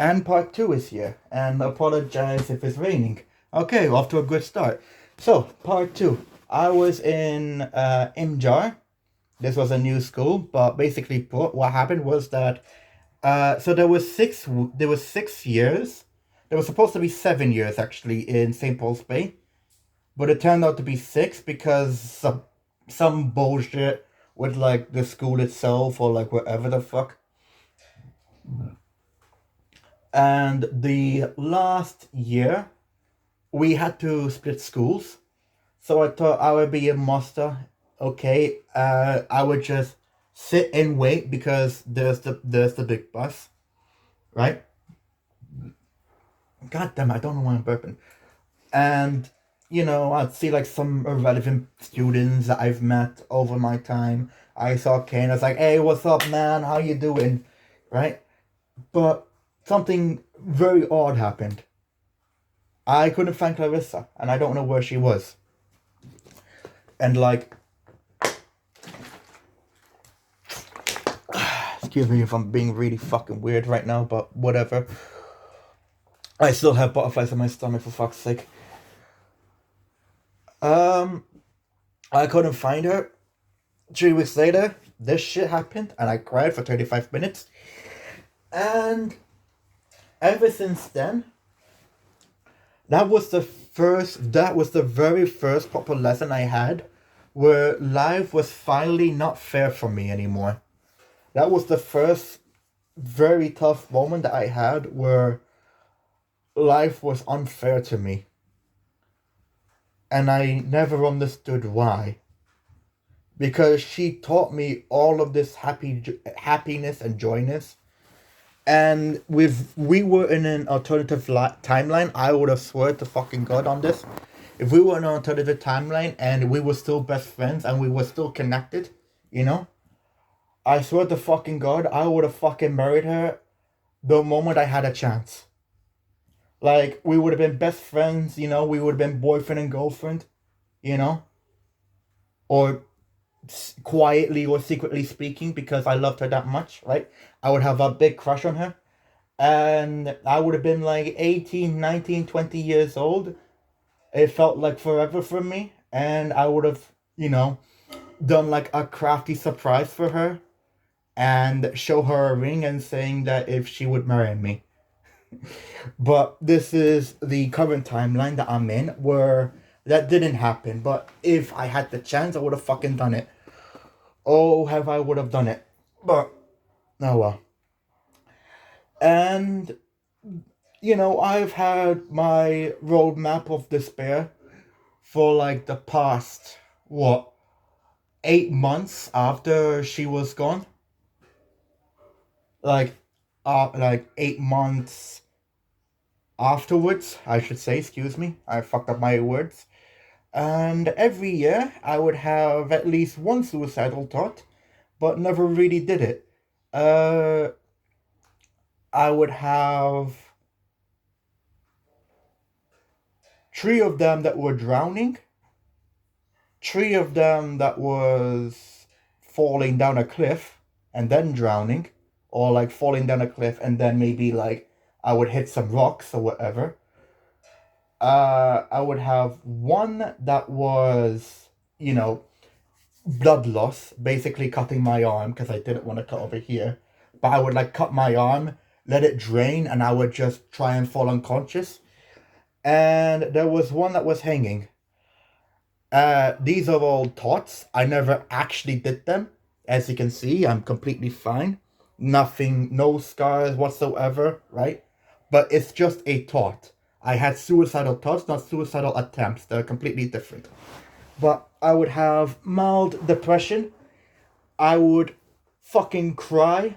And part two is here. And apologize if it's raining. Okay, off to a good start. So, part two. I was in Imjar. This was a new school, but basically what happened was that so there was 6 years. There was supposed to be 7 years actually in St. Paul's Bay, but it turned out to be six because some bullshit with like the school itself or like whatever the fuck. And the last year we had to split schools. So I thought I would be a master. Okay, I would just sit and wait because there's the big bus, right? God damn, I don't know why I'm burping. And I'd see like some irrelevant students that I've met over my time. I saw Kane. I was like, "Hey, what's up, man? How you doing?" Right? But something very odd happened. I couldn't find Clarissa, and I don't know where she was. And like, excuse me if I'm being really fucking weird right now, but whatever. I still have butterflies in my stomach for fuck's sake. Um, I couldn't find her. 3 weeks later, this shit happened, and I cried for 35 minutes. And ever since then, that was the very first proper lesson I had where life was finally not fair for me anymore. That was the first very tough moment that I had where life was unfair to me. And I never understood why. Because she taught me all of this happiness and joyness. And if we were in an alternative timeline, I would have swear to fucking God on this. If we were in an alternative timeline and we were still best friends and we were still connected, I swear to fucking God, I would have fucking married her the moment I had a chance. Like, we would have been best friends, we would have been boyfriend and girlfriend, you know? Or quietly or secretly speaking because I loved her that much, right? I would have a big crush on her. And I would have been like 18, 19, 20 years old. It felt like forever for me. And I would have, done like a crafty surprise for her and show her a ring and saying that if she would marry me. But this is the current timeline that I'm in where that didn't happen. But if I had the chance, I would have fucking done it. Oh, have I would have done it. But, oh well. And, I've had my roadmap of despair for like the past, 8 months after she was gone. Like 8 months afterwards, I should say, excuse me. I fucked up my words. And every year I would have at least one suicidal thought, but never really did it. Uh, I would have three of them that were drowning, three of them that was falling down a cliff and then drowning, or like falling down a cliff and then maybe like I would hit some rocks or whatever. I would have one that was, blood loss, basically cutting my arm because I didn't want to cut over here. But I would like cut my arm, let it drain, and I would just try and fall unconscious. And there was one that was hanging. These are all thoughts. I never actually did them. As you can see, I'm completely fine. Nothing, no scars whatsoever, right? But it's just a thought. I had suicidal thoughts, not suicidal attempts. They're completely different. But I would have mild depression. I would fucking cry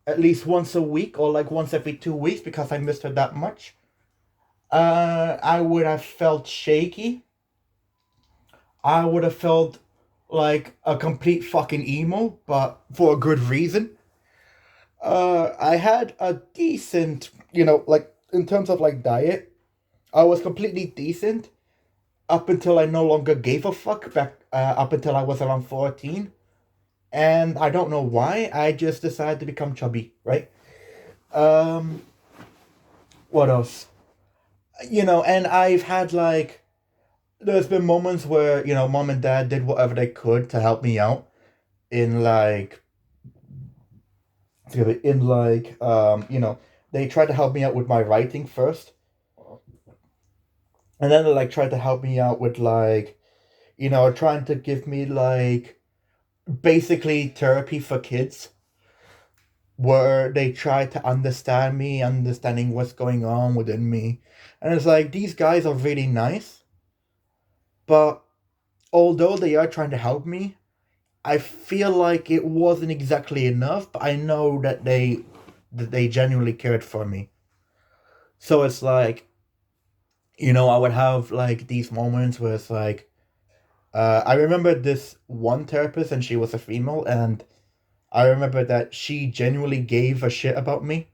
at least once a week or like once every 2 weeks because I missed her that much. I would have felt shaky. I would have felt like a complete fucking emo, but for a good reason. I had a decent, like in terms of like diet, I was completely decent up until I no longer gave a fuck back up until I was around 14. And I don't know why, I just decided to become chubby, right? Um, What else? And I've had like there's been moments where mom and dad did whatever they could to help me out in like they tried to help me out with my writing first, and then they like tried to help me out with like trying to give me like basically therapy for kids, where they try to understand me, understanding what's going on within me. And it's like these guys are really nice, but although they are trying to help me, I feel like it wasn't exactly enough, but I know that they genuinely cared for me. So it's like, I would have like these moments where it's like I remember this one therapist, and she was a female, and I remember that she genuinely gave a shit about me.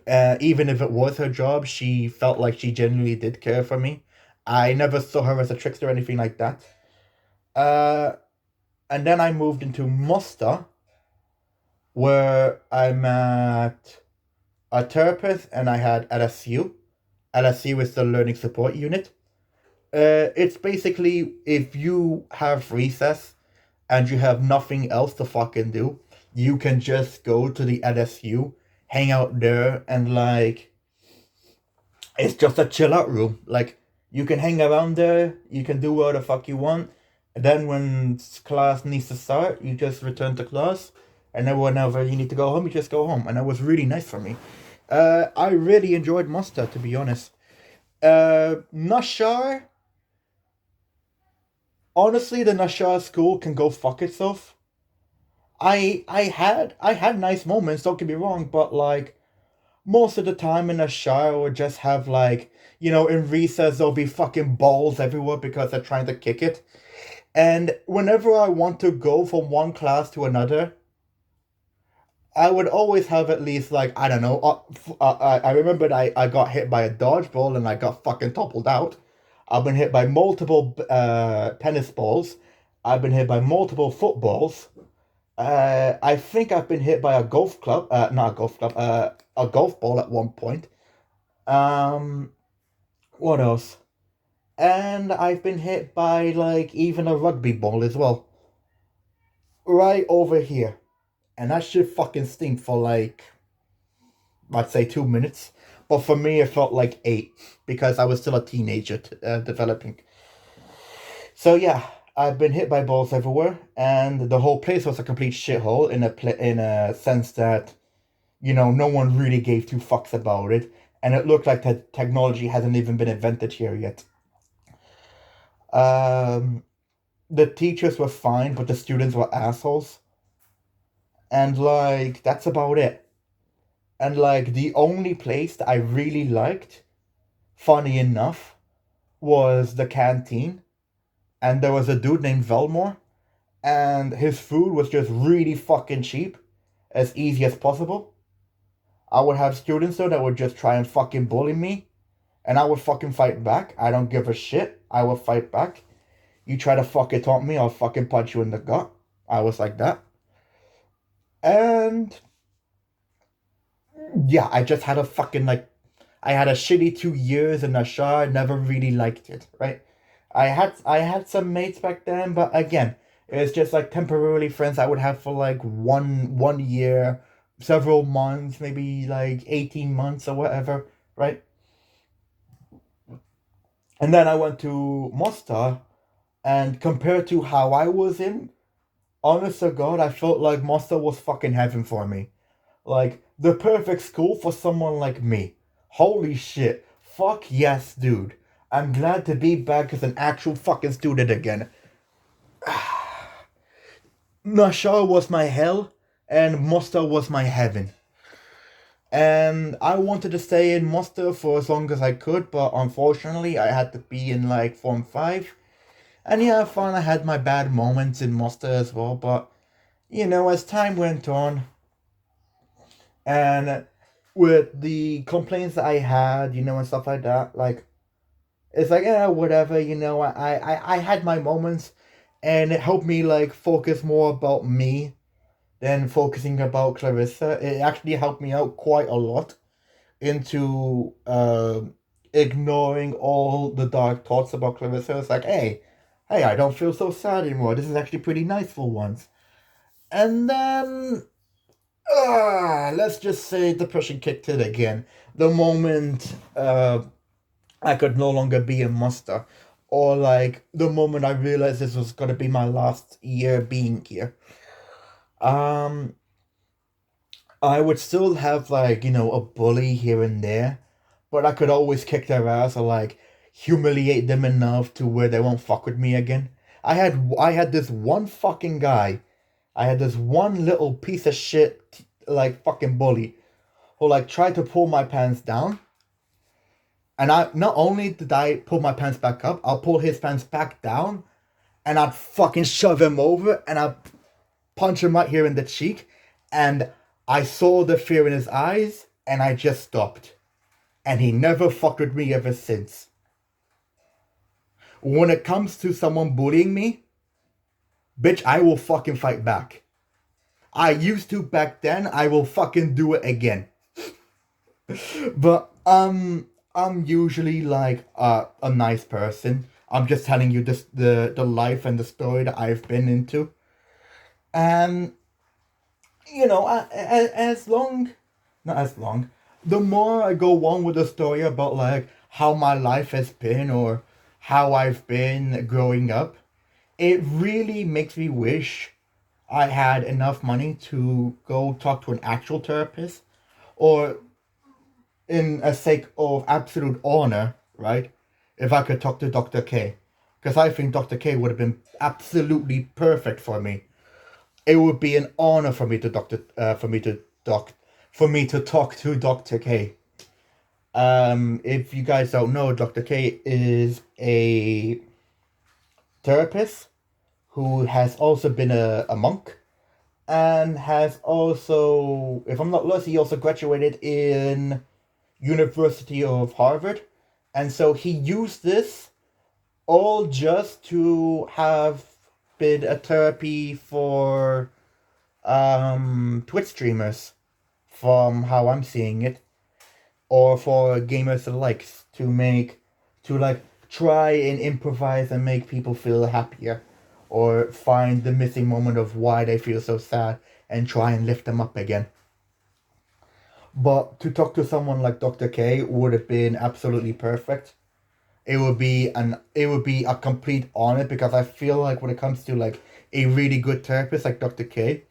Even if it was her job, she felt like she genuinely did care for me. I never saw her as a trickster or anything like that. Uh, and then I moved into Muster, where I met a therapist, and I had LSU. LSU is the Learning Support Unit. It's basically if you have recess and you have nothing else to fucking do, you can just go to the LSU, hang out there, and like it's just a chill out room. Like you can hang around there, you can do whatever the fuck you want. And then when class needs to start, you just return to class. And then whenever you need to go home, you just go home. And that was really nice for me. I really enjoyed Muster, to be honest. Nashar, honestly, the Nashar school can go fuck itself. I had nice moments, don't get me wrong, but like most of the time in a shower would just have like in recess there'll be fucking balls everywhere because they're trying to kick it. And whenever I want to go from one class to another, I would always have at least like I don't know. I remembered I got hit by a dodgeball and I got fucking toppled out. I've been hit by multiple tennis balls. I've been hit by multiple footballs. I think I've been hit by a golf club. Not a golf club. A golf ball at one point. Um, what else? And I've been hit by like even a rugby ball as well, right over here, and that shit fucking stink for like I'd say 2 minutes, but for me it felt like eight because I was still a teenager developing. So yeah, I've been hit by balls everywhere, and the whole place was a complete shithole in a sense that no one really gave two fucks about it, and it looked like the technology hasn't even been invented here yet. Um, the teachers were fine, but the students were assholes, and like that's about it. And like the only place that I really liked, funny enough, was the canteen, and there was a dude named Velmore, and his food was just really fucking cheap, as easy as possible. I would have students though that would just try and fucking bully me, and I would fucking fight back. I don't give a shit. I will fight back. You try to fucking taunt me, I'll fucking punch you in the gut. I was like that. And yeah, I just had a fucking like I had a shitty 2 years in Ashar, never really liked it, right? I had some mates back then, but again, it was just like temporarily friends I would have for like one year, several months, maybe like 18 months or whatever, right? And then I went to Mostar, and compared to how I was in, honest to God, I felt like Mostar was fucking heaven for me. Like the perfect school for someone like me. Holy shit. Fuck yes, dude. I'm glad to be back as an actual fucking student again. Nashar was my hell, and Mostar was my heaven. And I wanted to stay in Mostar for as long as I could, but unfortunately, I had to be in like Form 5. And yeah, fine, I had my bad moments in Mostar as well, but as time went on, and with the complaints that I had, and stuff like that, like it's like yeah, whatever, I had my moments, and it helped me like focus more about me than focusing about Clarissa. It actually helped me out quite a lot. into ignoring all the dark thoughts about Clarissa. It's like, hey, I don't feel so sad anymore. This is actually pretty nice for once. And then, let's just say depression kicked in again. The moment I could no longer be a monster. Or like the moment I realized this was gonna be my last year being here. Um, I would still have like, a bully here and there, but I could always kick their ass or like humiliate them enough to where they won't fuck with me again. I had this one fucking guy. I had this one little piece of shit like fucking bully who like tried to pull my pants down. And I not only did I pull my pants back up, I'll pull his pants back down and I'd fucking shove him over and I'd punch him right here in the cheek. And I saw the fear in his eyes and I just stopped. And he never fucked with me ever since. When it comes to someone bullying me, bitch, I will fucking fight back. I used to back then, I will fucking do it again. But I'm usually like a nice person. I'm just telling you this the life and the story that I've been into. And as long, not as long, the more I go on with the story about like how my life has been or how I've been growing up, it really makes me wish I had enough money to go talk to an actual therapist, or in a sake of absolute honor, right? If I could talk to Dr. K, because I think Dr. K would have been absolutely perfect for me. It would be an honor for me to talk to Dr. K. If you guys don't know, Dr. K is a therapist who has also been a monk and has also, if I'm not lost, he also graduated in University of Harvard. And so he used this all just to have been a therapy for Twitch streamers, from how I'm seeing it, or for gamers alike, to like try and improvise and make people feel happier, or find the missing moment of why they feel so sad and try and lift them up again. But to talk to someone like Dr. K would have been absolutely perfect. It would be a complete honor, because I feel like when it comes to like a really good therapist like Dr. K,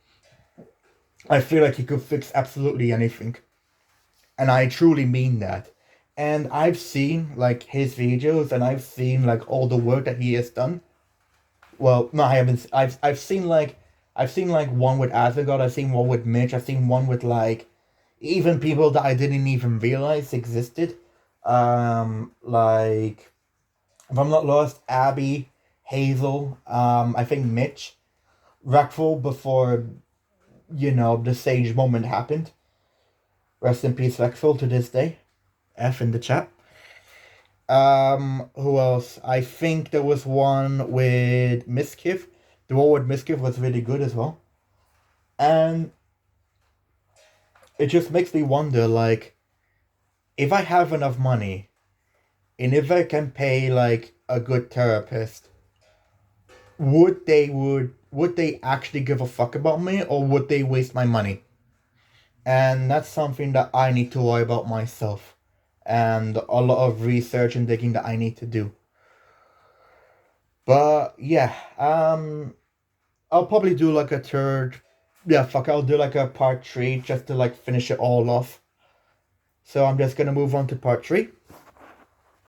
I feel like he could fix absolutely anything. And I truly mean that. And I've seen like his videos and I've seen like all the work that he has done. Well, no, I haven't. I've seen like one with Asgard. I've seen one with Mitch. I've seen one with like even people that I didn't even realize existed. Like, if I'm not lost, Abby, Hazel, I think Mitch, Rackful, before the sage moment happened. Rest in peace, Rackful, to this day. F in the chat. Who else? I think there was one with Miskiff. The one with Miskiff was really good as well. And it just makes me wonder, like, if I have enough money, and if I can pay like a good therapist, would they actually give a fuck about me, or would they waste my money? And that's something that I need to worry about myself, and a lot of research and digging that I need to do. But yeah, I'll probably do like a third. Yeah, fuck, I'll do like a part 3 just to like finish it all off. So I'm just gonna move on to part 3.